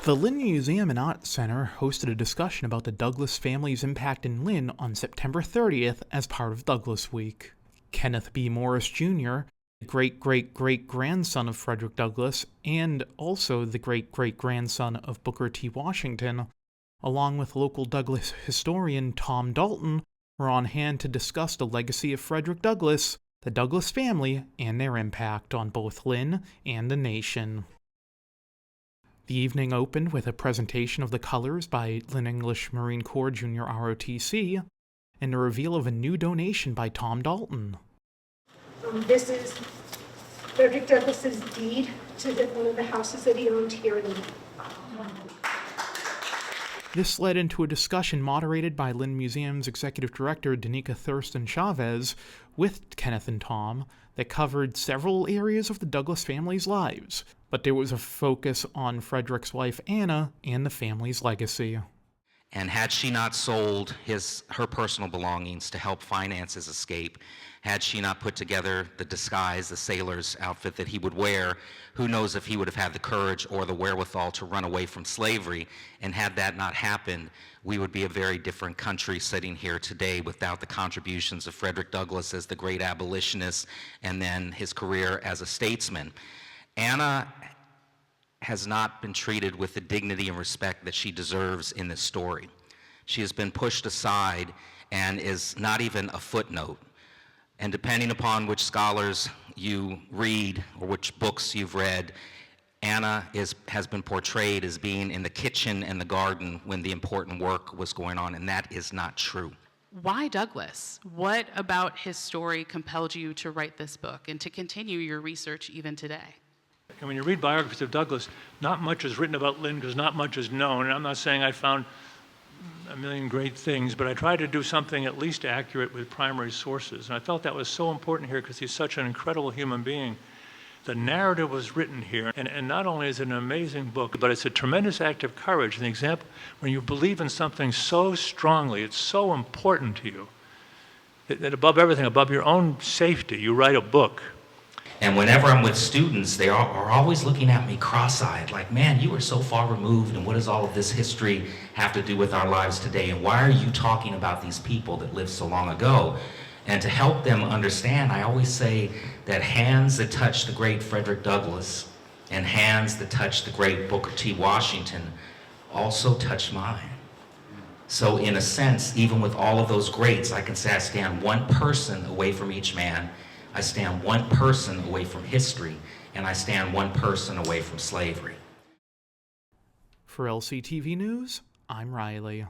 The Lynn Museum and Art Center hosted a discussion about the Douglass family's impact in Lynn on September 30th as part of Douglass Week. Kenneth B. Morris Jr., the great-great-great-grandson of Frederick Douglass, and also the great-great-grandson of Booker T. Washington, along with local Douglass historian Tom Dalton, were on hand to discuss the legacy of Frederick Douglass, the Douglass family, and their impact on both Lynn and the nation. The evening opened with a presentation of the colors by Lynn English Marine Corps Junior ROTC and the reveal of a new donation by Tom Dalton. This is Frederick Douglass's deed to one of the houses that he owned here in Lynn. This led into a discussion moderated by Lynn Museum's Executive Director Danica Thurston Chavez with Kenneth and Tom that covered several areas of the Douglass family's lives, but there was a focus on Frederick's wife Anna and the family's legacy. And had she not sold her personal belongings to help finance his escape, had she not put together the disguise, the sailor's outfit that he would wear, who knows if he would have had the courage or the wherewithal to run away from slavery. And had that not happened, we would be a very different country sitting here today without the contributions of Frederick Douglass as the great abolitionist and then his career as a statesman. Anna has not been treated with the dignity and respect that she deserves in this story. She has been pushed aside and is not even a footnote. And depending upon which scholars you read or which books you've read, Anna has been portrayed as being in the kitchen and the garden when the important work was going on, and that is not true. Why Douglass? What about his story compelled you to write this book and to continue your research even today? And when you read biographies of Douglass, not much is written about Lynn because not much is known. And I'm not saying I found a million great things, but I tried to do something at least accurate with primary sources. And I felt that was so important here because he's such an incredible human being. The narrative was written here, and not only is it an amazing book, but it's a tremendous act of courage. An example, when you believe in something so strongly, it's so important to you, that above everything, above your own safety, you write a book. And whenever I'm with students, they are always looking at me cross-eyed, like, man, you are so far removed, and what does all of this history have to do with our lives today? And why are you talking about these people that lived so long ago? And to help them understand, I always say that hands that touch the great Frederick Douglass and hands that touch the great Booker T. Washington also touch mine. So in a sense, even with all of those greats, I can say I stand one person away from each man, I stand one person away from history, and I stand one person away from slavery. For LCTV News, I'm Riley.